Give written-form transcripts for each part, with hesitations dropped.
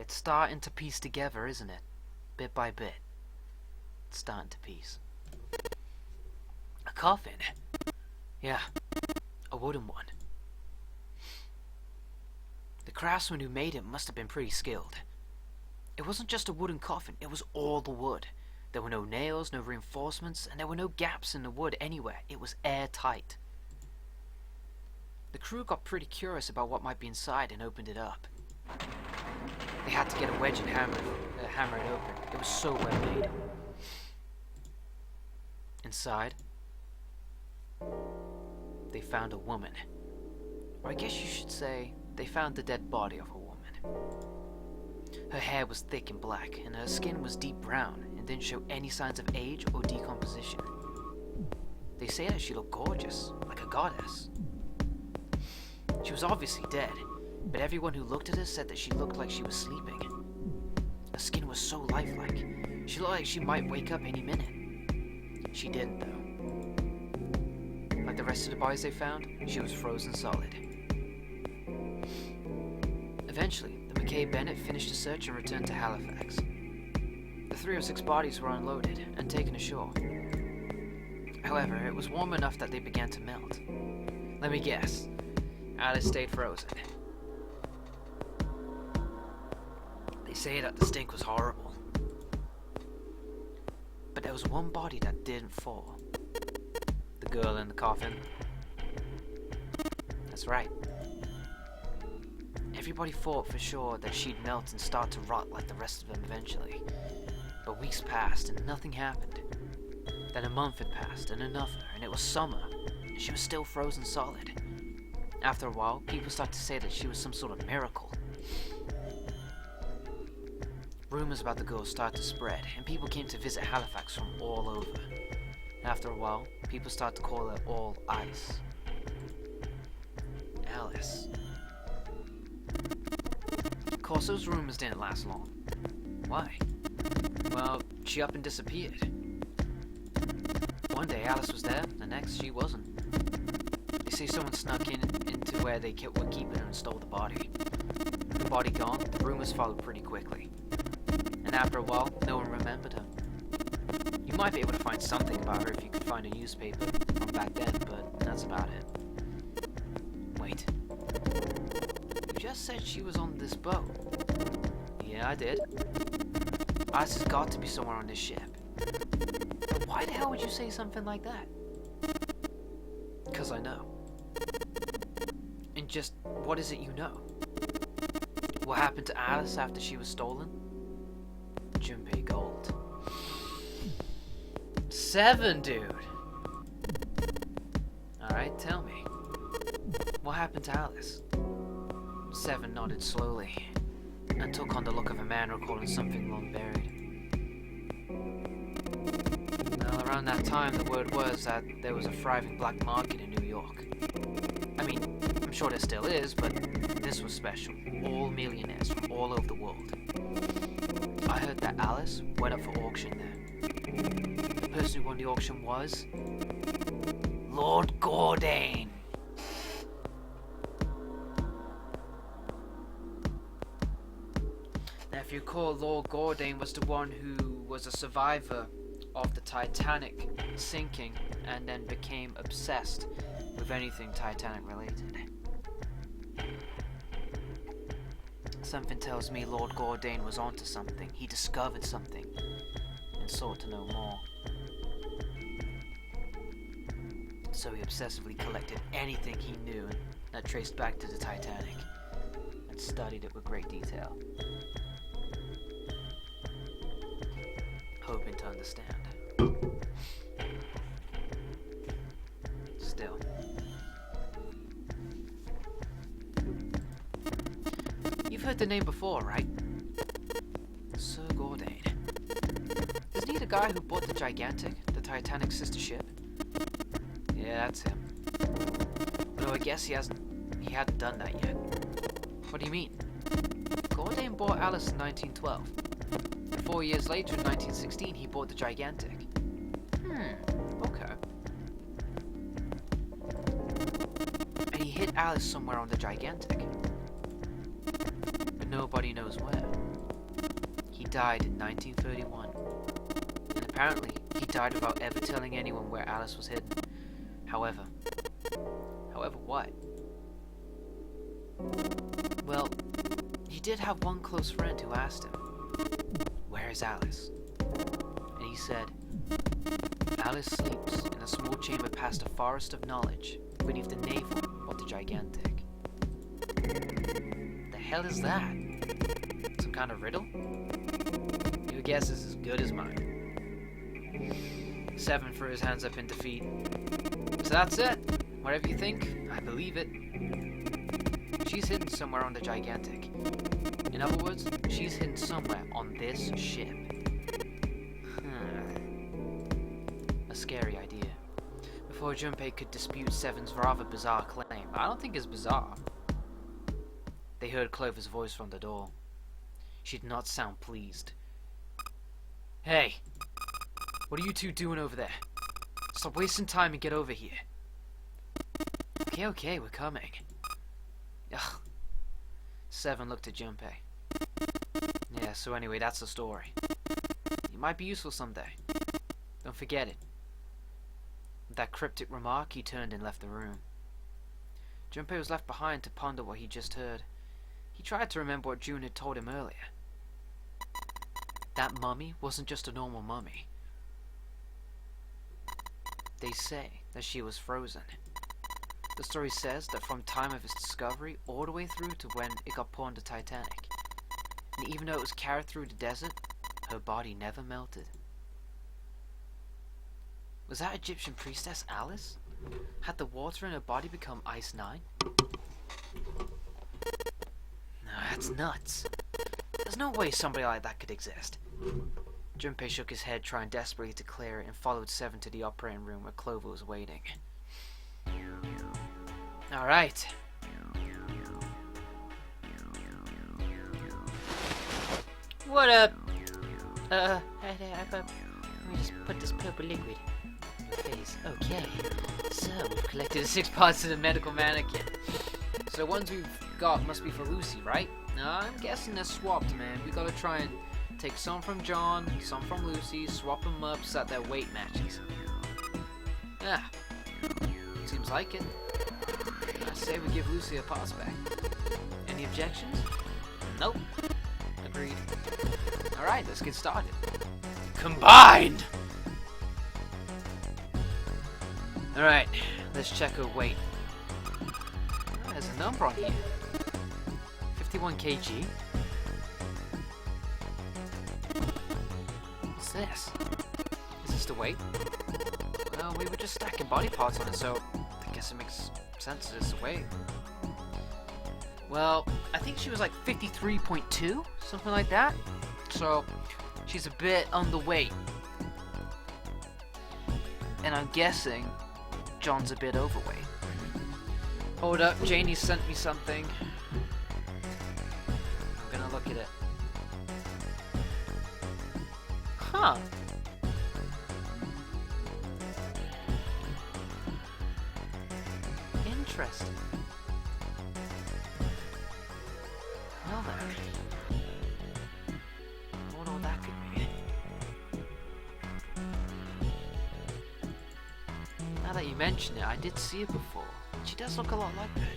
It's starting to piece together, isn't it? Bit by bit. It's starting to piece. A coffin? Yeah, a wooden one. The craftsman who made it must have been pretty skilled. It wasn't just a wooden coffin, it was all the wood. There were no nails, no reinforcements, and there were no gaps in the wood anywhere. It was airtight. The crew got pretty curious about what might be inside and opened it up. They had to get a wedge and hammer it open. It was so well made. Inside, they found a woman. Or I guess you should say, they found the dead body of a woman. Her hair was thick and black, and her skin was deep brown and didn't show any signs of age or decomposition. They say that she looked gorgeous, like a goddess. She was obviously dead, but everyone who looked at her said that she looked like she was sleeping. Her skin was so lifelike. She looked like she might wake up any minute. She didn't, though. Like the rest of the bodies they found, she was frozen solid. Eventually, the McKay-Bennett finished the search and returned to Halifax. The 3 of 6 bodies were unloaded and taken ashore. However, it was warm enough that they began to melt. Let me guess. Alice stayed frozen. They say that the stink was horrible. But there was one body that didn't fall. The girl in the coffin. That's right. Everybody thought for sure that she'd melt and start to rot like the rest of them eventually. But weeks passed and nothing happened. Then a month had passed and another, and it was summer, and she was still frozen solid. After a while, people started to say that she was some sort of miracle. Rumors about the girl started to spread, and people came to visit Halifax from all over. After a while, people started to call her All Ice. Alice. Of course, those rumors didn't last long. Why? Well, she up and disappeared. One day Alice was there, the next she wasn't. They say someone snuck into where they were keeping her and stole the body. With the body gone, the rumors followed pretty quickly. And after a while, no one remembered her. You might be able to find something about her if you could find a newspaper from back then, but that's about it. Wait. You just said she was on this boat. Yeah, I did. Alice has got to be somewhere on this ship. But why the hell would you say something like that? Because I know. And just, what is it you know? What happened to Alice after she was stolen? Junpei Gold. 7, dude! Alright, tell me. What happened to Alice? 7 nodded slowly, and took on the look of a man recalling something long buried. Well, around that time, the word was that there was a thriving black market in New York. I mean, I'm sure there still is, but this was special. All millionaires from all over the world. I heard that Alice went up for auction there. The person who won the auction was Lord Gordane. Now, if you recall, Lord Gordane was the one who was a survivor of the Titanic sinking and then became obsessed with anything Titanic related. Something tells me Lord Gordane was onto something. He discovered something and sought to know more. So he obsessively collected anything he knew that traced back to the Titanic and studied it with great detail, hoping to understand. Still. You've heard the name before, right? Sir Gordane. Isn't he the guy who bought the Gigantic, the Titanic sister ship? Yeah, that's him. No, I guess he hadn't done that yet. What do you mean? Gordane bought Alice in 1912. 4 years later, in 1916, he bought the Gigantic. Okay. And he hit Alice somewhere on the Gigantic. But nobody knows where. died in 1931. And apparently, he died without ever telling anyone where Alice was hidden. However what? Well, he did have one close friend who asked him, "Where is Alice?" And he said, "Alice sleeps in a small chamber past a forest of knowledge beneath the navel of the gigantic." The hell is that? Some kind of riddle? Your guess is as good as mine. Seven threw his hands up in defeat. So that's it. Whatever you think, I believe it. She's hidden somewhere on the gigantic. In other words, she's hidden somewhere on this ship. A scary idea. Before Junpei could dispute Seven's rather bizarre claim, I don't think it's bizarre, they heard Clover's voice from the door. She did not sound pleased. "Hey, what are you two doing over there? Stop wasting time and get over here." Okay, we're coming. Ugh. Seven looked at Junpei. "Yeah, so anyway, that's the story. It might be useful someday. Don't forget it." With that cryptic remark, he turned and left the room. Junpei was left behind to ponder what he just heard. He tried to remember what June had told him earlier. That mummy wasn't just a normal mummy. They say that she was frozen. The story says that from time of its discovery all the way through to when it got put on the Titanic. And even though it was carried through the desert, her body never melted. Was that Egyptian priestess Alice? Had the water in her body become Ice 9? No, that's nuts. There's no way somebody like that could exist. Junpei shook his head, trying desperately to clear it, and followed Seven to the operating room where Clover was waiting. Alright. What up? Let me just put this purple liquid in your face. Okay. So, we've collected the 6 parts of the medical mannequin. So the ones we've got must be for Lucy, right? No, I'm guessing they're swapped, man. We gotta try and take some from John, some from Lucy, swap them up so that their weight matches. Yeah. Seems like it. I say we give Lucy a pass back. Any objections? Nope. Agreed. Alright, let's get started. Combined! Alright, let's check her weight. Oh, there's a number on here. 51 kg. What's this? Is this the weight? Well, we were just stacking body parts on it, so I guess it makes sense that it's the weight. Well, I think she was like 53.2, something like that. So, she's a bit underweight. And I'm guessing John's a bit overweight. Hold up, Janie sent me something. I'm gonna look at it. Huh. Interesting. Well then. I wonder what that could mean. Now that you mention it, I did see it before. She does look a lot like that.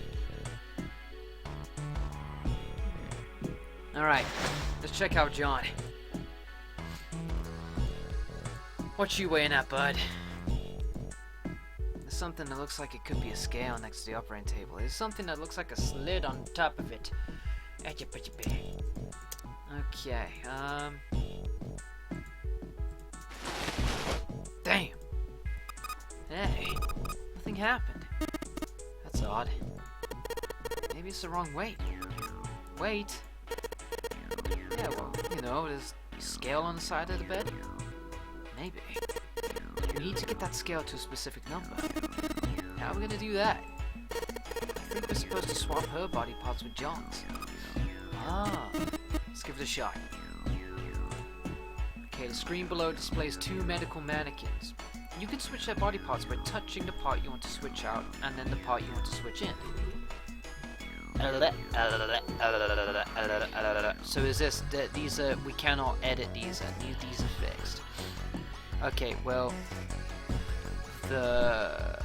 Alright, let's check out John. What you weighing at, bud? There's something that looks like it could be a scale next to the operating table. There's something that looks like a slit on top of it. Okay, damn! Hey, nothing happened. That's odd. Maybe it's the wrong weight. Wait. Yeah, well, you know, there's a scale on the side of the bed. Maybe. We need to get that scale to a specific number. How are we gonna do that? I think we're supposed to swap her body parts with John's. Ah, let's give it a shot. Okay, the screen below displays 2 medical mannequins. You can switch their body parts by touching the part you want to switch out and then the part you want to switch in. So is this that these are we cannot edit these and these are fixed. Okay, well the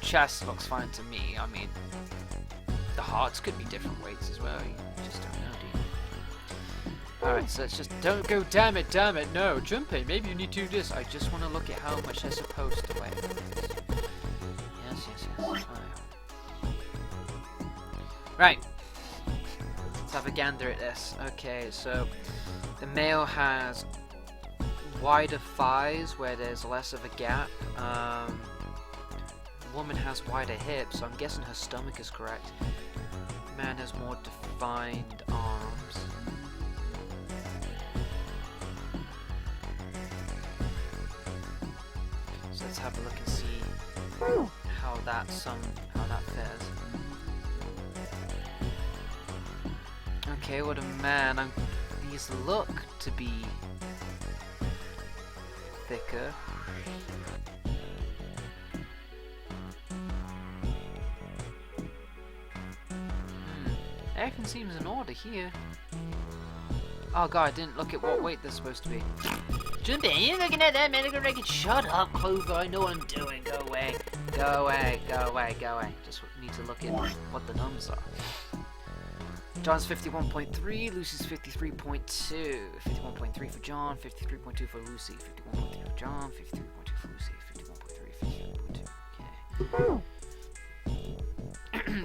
chest looks fine to me. I mean the hearts could be different weights as well. You just don't know, do you? Alright, so let's just don't go damn it, no, Junpei, maybe you need to do this. I just wanna look at how much they're supposed to weigh. Yes. Right. Let's have a gander at this. Okay, so the male has wider thighs where there's less of a gap. The woman has wider hips, so I'm guessing her stomach is correct. The man has more defined arms. So let's have a look and see how that fares. Okay, what a man. These look to be thicker. Everything seems in order here. Oh god, I didn't look at what weight they're supposed to be. Junpei, you're looking at that medical record. Shut up, Clover. I know what I'm doing. Go away. Go away. Just need to look at what the numbers are. John's 51.3, Lucy's 53.2. 51.3 for John, 53.2 for Lucy. 51.3 for John, 53.2 for Lucy. 51.3, 53.2. Okay.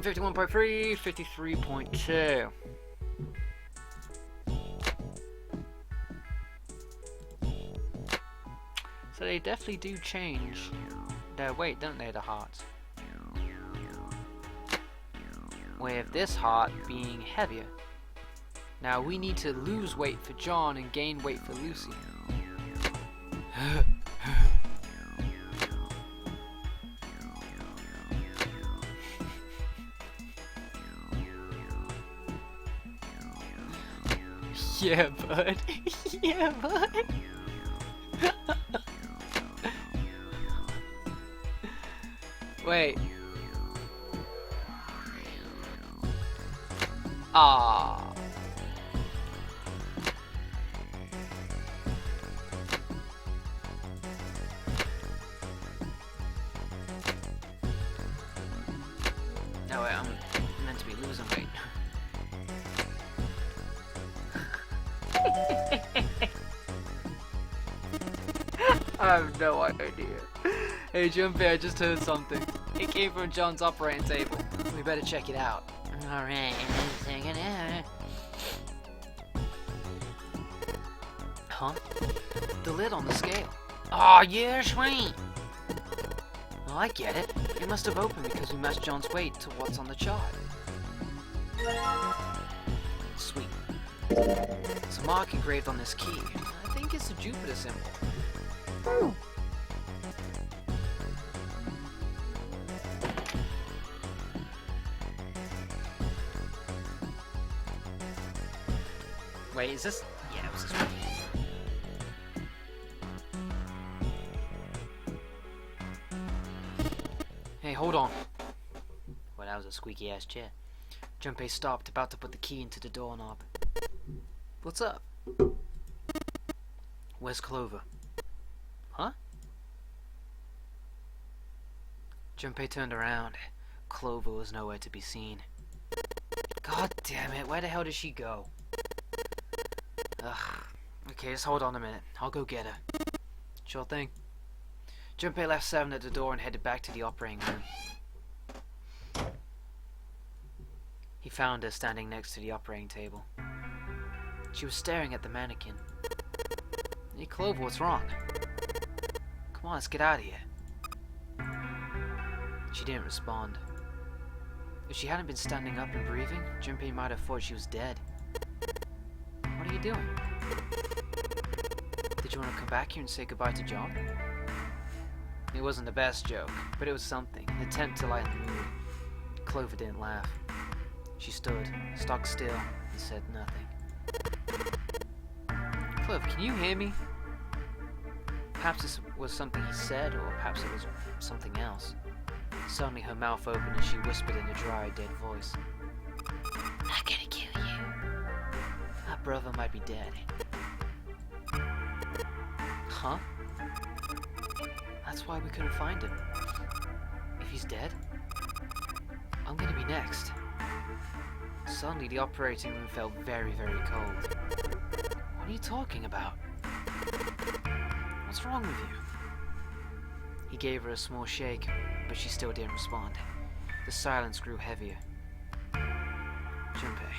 51.3, 53.2. So they definitely do change their weight, don't they, the hearts? With this heart being heavier. Now we need to lose weight for John and gain weight for Lucy. Yeah, bud. Yeah, bud. Wait. Ah. No, wait, I'm meant to be losing weight. I have no idea. Hey Junpei, I just heard something. It came from John's operating table. We better check it out. Alright, check it out. Huh? The lid on the scale. Oh yeah, sweet. Well, I get it. It must have opened because we matched John's weight to what's on the chart. Sweet. There's a mark engraved on this key. I think it's a Jupiter symbol. Wait, is this? Yeah, it was this one. Hey, hold on. Well, that was a squeaky ass chair. Junpei stopped, about to put the key into the doorknob. What's up? Where's Clover? Huh? Junpei turned around. Clover was nowhere to be seen. God damn it, where the hell did she go? Ugh. Okay, just hold on a minute. I'll go get her. Sure thing. Junpei left Seven at the door and headed back to the operating room. He found her standing next to the operating table. She was staring at the mannequin. Hey Clover, what's wrong? Come on, let's get out of here. She didn't respond. If she hadn't been standing up and breathing, Junpei might have thought she was dead. What are you doing? Did you want to come back here and say goodbye to John? It wasn't the best joke, but it was something, an attempt to lighten the mood. Clover didn't laugh. She stood, stock still, and said nothing. Clover, can you hear me? Perhaps this was something he said, or perhaps it was something else. Suddenly her mouth opened and she whispered in a dry, dead voice. "I'm gonna kill you. My brother might be dead." Huh? That's why we couldn't find him. If he's dead, I'm gonna be next. Suddenly the operating room felt very, very cold. What are you talking about? What's wrong with you? He gave her a small shake, but she still didn't respond. The silence grew heavier. Junpei,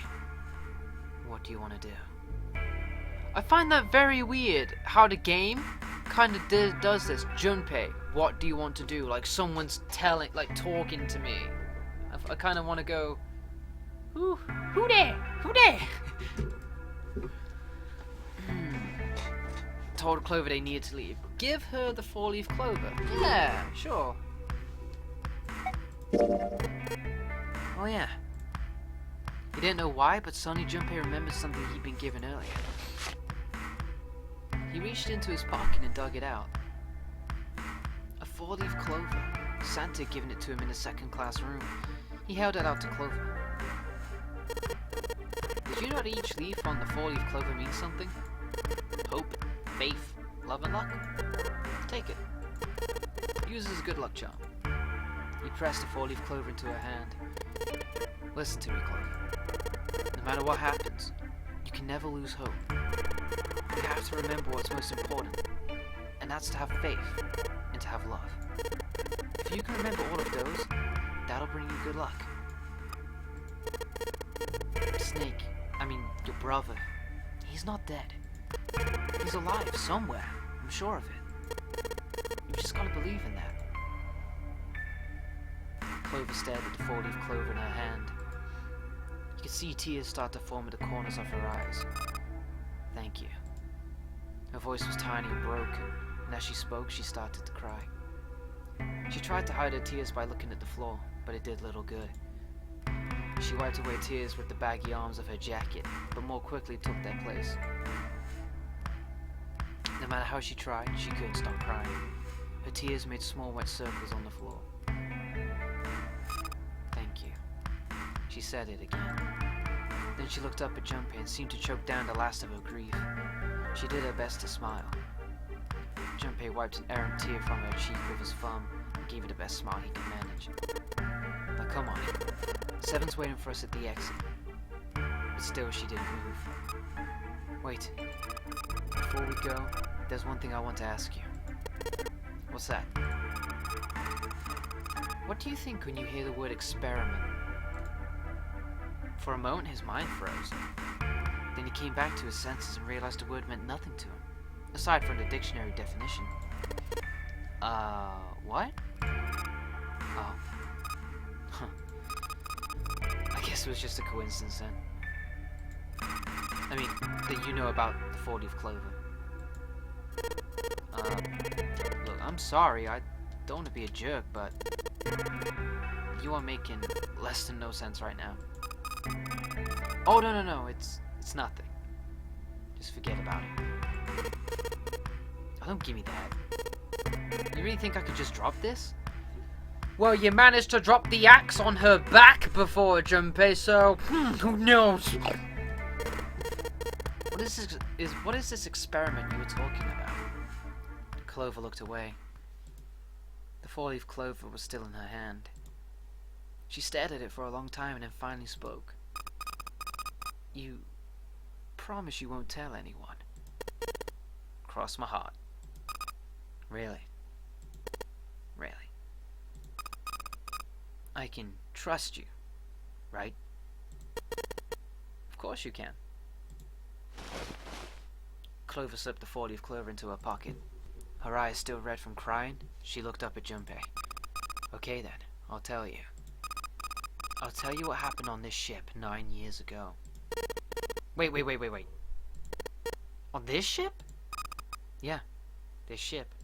what do you want to do? I find that very weird, how the game kind of does this. Junpei, what do you want to do? Like someone's talking to me. I kind of want to go, who there? Who there? Told Clover they needed to leave. Give her the 4-leaf clover. Yeah, sure. Oh yeah. He didn't know why, but suddenly Junpei remembered something he'd been given earlier. He reached into his pocket and dug it out. A 4-leaf clover. Santa had given it to him in a second-class room. He held it out to Clover. Did you know that each leaf on the 4-leaf clover means something? Hope, faith, love, and luck? Take it. Use it as a good luck charm. He pressed the 4-leaf clover into her hand. Listen to me, Clover. No matter what happens, you can never lose hope. You have to remember what's most important, and that's to have faith and to have love. If you can remember all of those, that'll bring you good luck. Snake, your brother, he's not dead. He's alive somewhere, I'm sure of it. You've just gotta believe in that. Clover stared at the 4-leaf clover in her hand. You could see tears start to form at the corners of her eyes. Thank you. Her voice was tiny and broken, and as she spoke, she started to cry. She tried to hide her tears by looking at the floor, but it did little good. She wiped away tears with the baggy arms of her jacket, but more quickly took their place. No matter how she tried, she couldn't stop crying. Her tears made small wet circles on the floor. Thank you. She said it again. Then she looked up at Junpei and seemed to choke down the last of her grief. She did her best to smile. Junpei wiped an errant tear from her cheek with his thumb and gave her the best smile he could manage. Now come on. Seven's waiting for us at the exit. But still she didn't move. Wait. Before we go, there's one thing I want to ask you. What's that? What do you think when you hear the word experiment? For a moment his mind froze. Then he came back to his senses and realized the word meant nothing to him, aside from the dictionary definition. What? Oh. Huh. I guess it was just a coincidence then. That you know about the 4-leaf clover. Look, I'm sorry, I don't want to be a jerk, but you are making less than no sense right now. Oh, no, it's nothing. Just forget about it. Oh, don't give me that. You really think I could just drop this? Well, you managed to drop the axe on her back before, Junpei, so who knows? What is this experiment you were talking about? Clover looked away. The 4-leaf clover was still in her hand. She stared at it for a long time and then finally spoke. You promise you won't tell anyone? Cross my heart. Really? Really? I can trust you, right? Of course you can. Clover slipped the 4-leaf clover into her pocket. Her eyes still red from crying, she looked up at Junpei. Okay then, I'll tell you. I'll tell you what happened on this ship 9 years ago. Wait. On this ship? Yeah, this ship.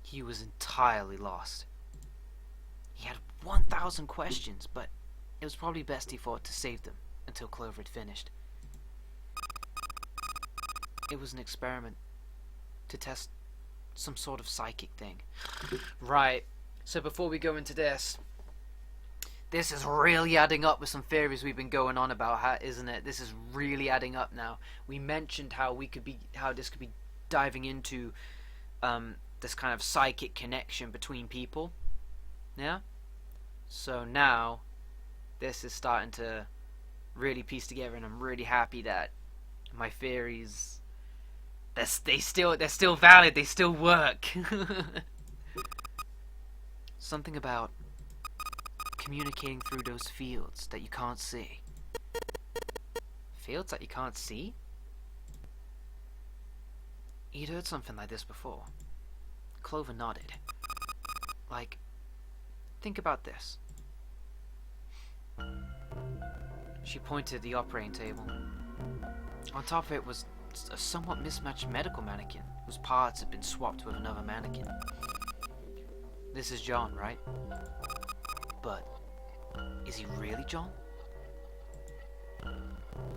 He was entirely lost. He had 1,000 questions, but it was probably best he thought to save them until Clover had finished. It was an experiment to test some sort of psychic thing. Right. So before we go into this is really adding up with some theories we've been going on about, isn't it? This is really adding up now. We mentioned how this could be diving into this kind of psychic connection between people. Yeah? So now this is starting to really piece together, and I'm really happy that my theories, they're still valid, they still work. Something about communicating through those fields that you can't see. Fields that you can't see? You'd heard something like this before. Clover nodded. Like, think about this. She pointed at the operating table. On top of it was a somewhat mismatched medical mannequin whose parts had been swapped with another mannequin. This is John, right? But is he really John?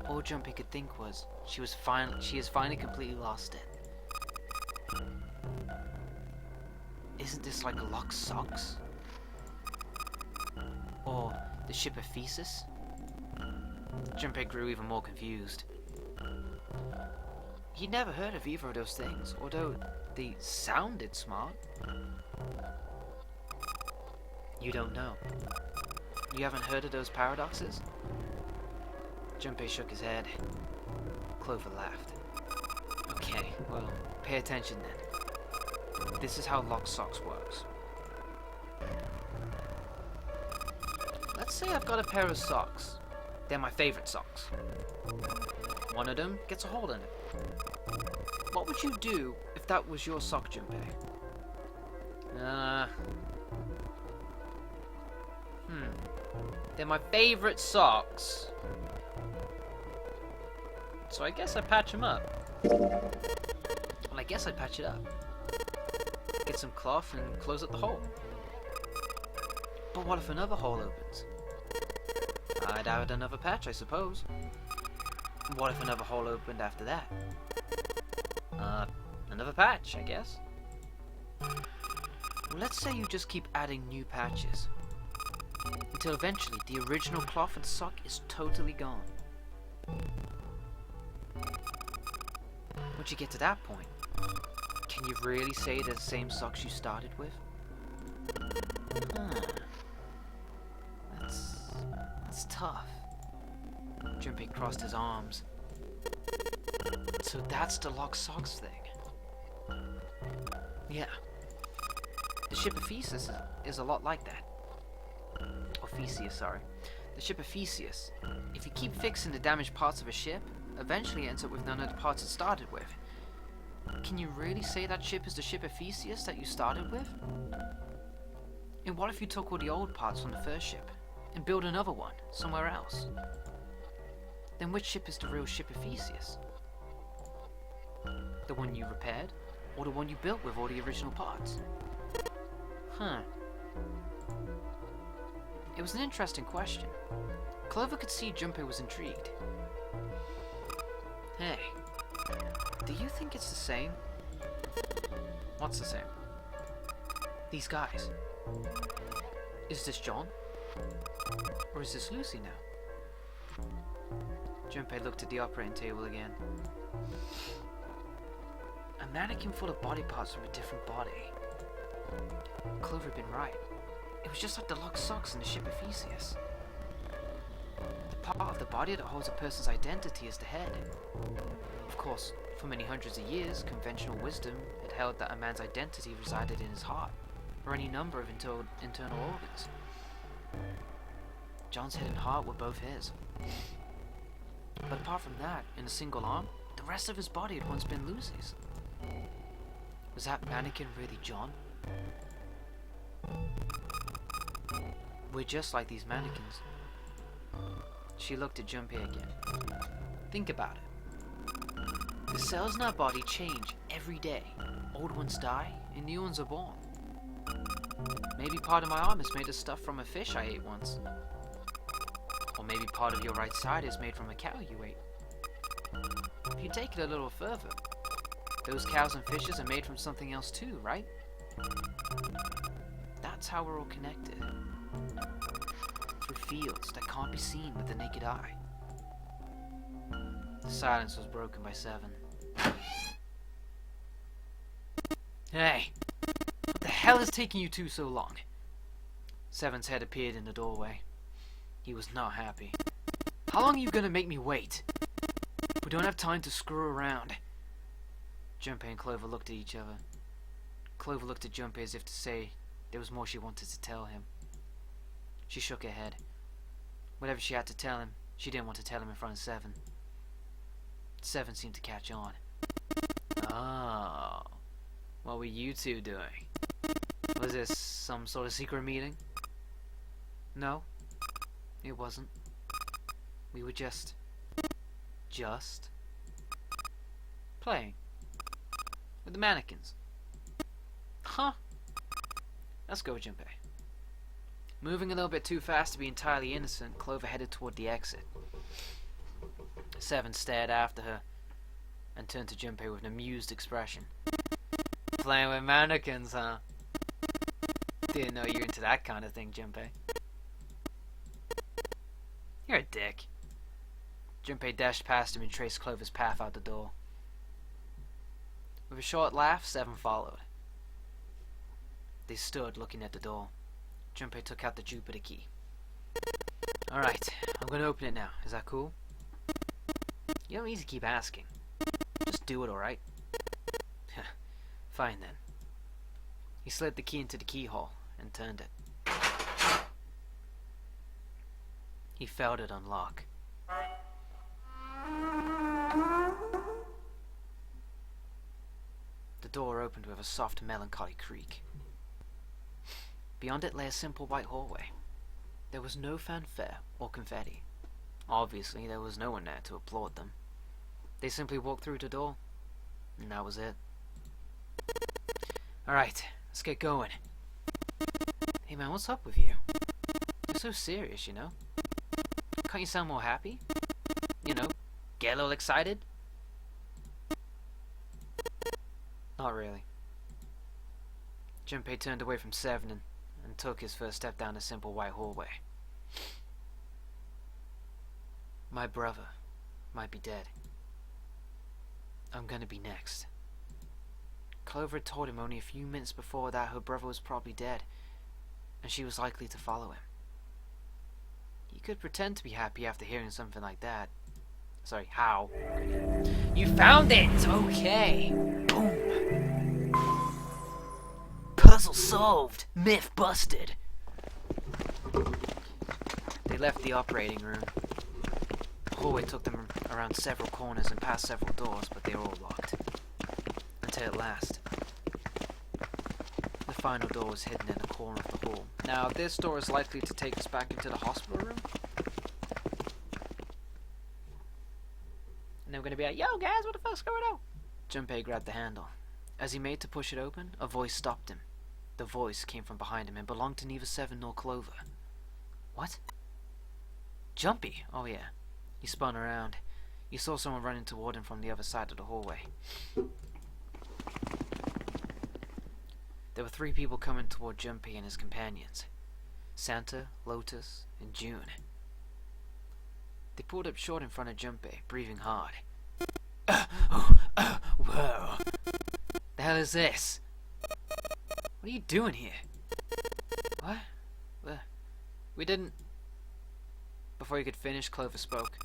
All Junpei could think was she has finally completely lost it. Isn't this like Locke's socks? Or the ship of Thesis? Junpei grew even more confused. He'd never heard of either of those things, although they sounded smart. You don't know. You haven't heard of those paradoxes? Junpei shook his head. Clover laughed. Okay, well, pay attention then. This is how Lock Socks works. Let's say I've got a pair of socks. They're my favorite socks. One of them gets a hole in it. What would you do if that was your sock, Junpei? They're my favorite socks. So I guess I patch them up. Well, I guess I'd patch it up. Get some cloth and close up the hole. But what if another hole opens? I'd add another patch, I suppose. What if another hole opened after that? Another patch, I guess. Let's say you just keep adding new patches. Until eventually the original cloth and sock is totally gone. Once you get to that point, can you really say they're the same socks you started with? That's tough. Junpei crossed his arms. So that's the Lock Socks thing. Yeah. The ship of Theseus is a lot like that. Or Theseus, sorry. The ship of Theseus. If you keep fixing the damaged parts of a ship, eventually it ends up with none of the parts it started with. Can you really say that ship is the ship of Theseus that you started with? And what if you took all the old parts from the first ship and built another one somewhere else? Then which ship is the real ship of Theseus? The one you repaired, or the one you built with all the original parts? Huh. It was an interesting question. Clover could see Junpei was intrigued. Hey, do you think it's the same? What's the same? These guys. Is this John? Or is this Lucy now? Junpei looked at the operating table again. A mannequin full of body parts from a different body. Clover had been right. It was just like the Lock Socks in the ship of Theseus. The part of the body that holds a person's identity is the head. Of course, for many hundreds of years, conventional wisdom had held that a man's identity resided in his heart, or any number of internal organs. John's head and heart were both his. But apart from that, in a single arm, the rest of his body had once been Lucy's. Was that mannequin really John? We're just like these mannequins. She looked at Junpei again. Think about it. The cells in our body change every day. Old ones die, and new ones are born. Maybe part of my arm is made of stuff from a fish I ate once. Or maybe part of your right side is made from a cow you ate. If you take it a little further, those cows and fishes are made from something else too, right? that's how we're all connected. Through fields that can't be seen with the naked eye. The silence was broken by Seven. Hey! What the hell is taking you two so long? Seven's head appeared in the doorway. He was not happy. How long are you gonna make me wait? We don't have time to screw around. Junpei and Clover looked at each other. Clover looked at Junpei as if to say there was more she wanted to tell him. She shook her head. Whatever she had to tell him, she didn't want to tell him in front of Seven. Seven seemed to catch on. Oh, what were you two doing? Was this some sort of secret meeting? No, it wasn't. We were just playing with the mannequins. Huh? Let's go, Junpei. Moving a little bit too fast to be entirely innocent, Clover headed toward the exit. Seven stared after her and turned to Junpei with an amused expression. Playing with mannequins, huh? Didn't know you're into that kind of thing, Junpei. You're a dick. Junpei dashed past him and traced Clover's path out the door. With a short laugh, Seven followed. They stood looking at the door. Junpei took out the Jupiter key. Alright, I'm gonna open it now. Is that cool? You don't need to keep asking. Just do it, alright? Fine then. He slid the key into the keyhole and turned it. He felt it unlock. The door opened with a soft, melancholy creak. Beyond it lay a simple white hallway. There was no fanfare or confetti. Obviously, there was no one there to applaud them. They simply walked through the door, and that was it. Alright, let's get going. Hey man, what's up with you? You're so serious, you know? Can't you sound more happy? You know, get a little excited? Not really. Junpei turned away from Seven and took his first step down the simple white hallway. My brother might be dead. I'm gonna be next. Clover had told him only a few minutes before that her brother was probably dead, and she was likely to follow him. He could pretend to be happy after hearing something like that. Sorry, how? You found it! Okay! Boom! Puzzle solved! Myth busted! They left the operating room. The hallway took them around several corners and past several doors, but they were all locked. Until at last, the final door was hidden in a corner of the hall. Now, this door is likely to take us back into the hospital room. And then we're going to be like, yo guys, what the fuck's going on? Junpei grabbed the handle. As he made to push it open, a voice stopped him. The voice came from behind him and belonged to neither Seven nor Clover. What? Jumpy? Oh yeah. He spun around. He saw someone running toward him from the other side of the hallway. There were 3 people coming toward Junpei and his companions. Santa, Lotus, and June. They pulled up short in front of Junpei, breathing hard. Whoa. The hell is this? What are you doing here? What? We didn't... Before he could finish, Clover spoke.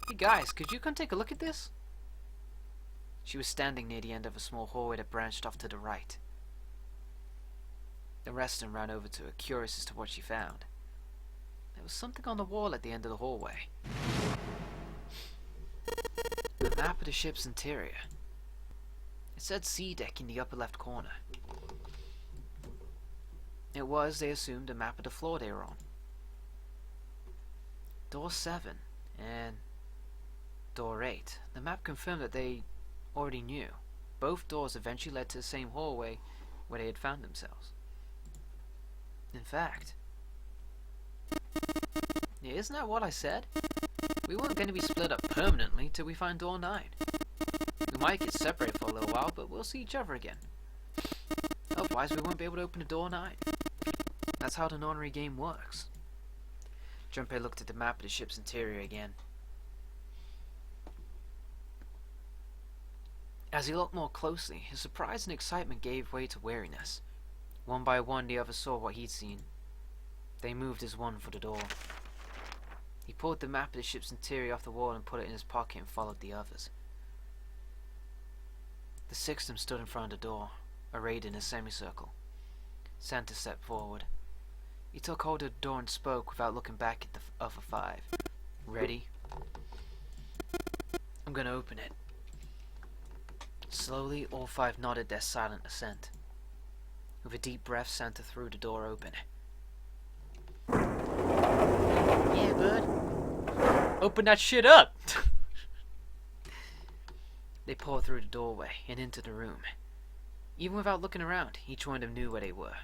Hey guys, could you come take a look at this? She was standing near the end of a small hallway that branched off to the right. The rest of them ran over to her, curious as to what she found. There was something on the wall at the end of the hallway. A map of the ship's interior. It said C deck in the upper left corner. It was, they assumed, a map of the floor they were on. Door 7 and door 8. The map confirmed that they already knew. Both doors eventually led to the same hallway where they had found themselves. In fact, yeah, isn't that what I said? We weren't going to be split up permanently till we find door 9. We might get separated for a little while, but we'll see each other again. Otherwise, we won't be able to open the door 9. That's how the nonary game works. Junpei looked at the map of the ship's interior again. As he looked more closely, his surprise and excitement gave way to wariness. One by one, the others saw what he'd seen. They moved as one for the door. He pulled the map of the ship's interior off the wall and put it in his pocket and followed the others. The six of them stood in front of the door, arrayed in a semicircle. Santa stepped forward. He took hold of the door and spoke without looking back at the other five. Ready? I'm gonna open it. Slowly, all five nodded their silent assent. With a deep breath, Santa threw the door open. Yeah, bud. Open that shit up! They poured through the doorway and into the room. Even without looking around, each one of them knew where they were.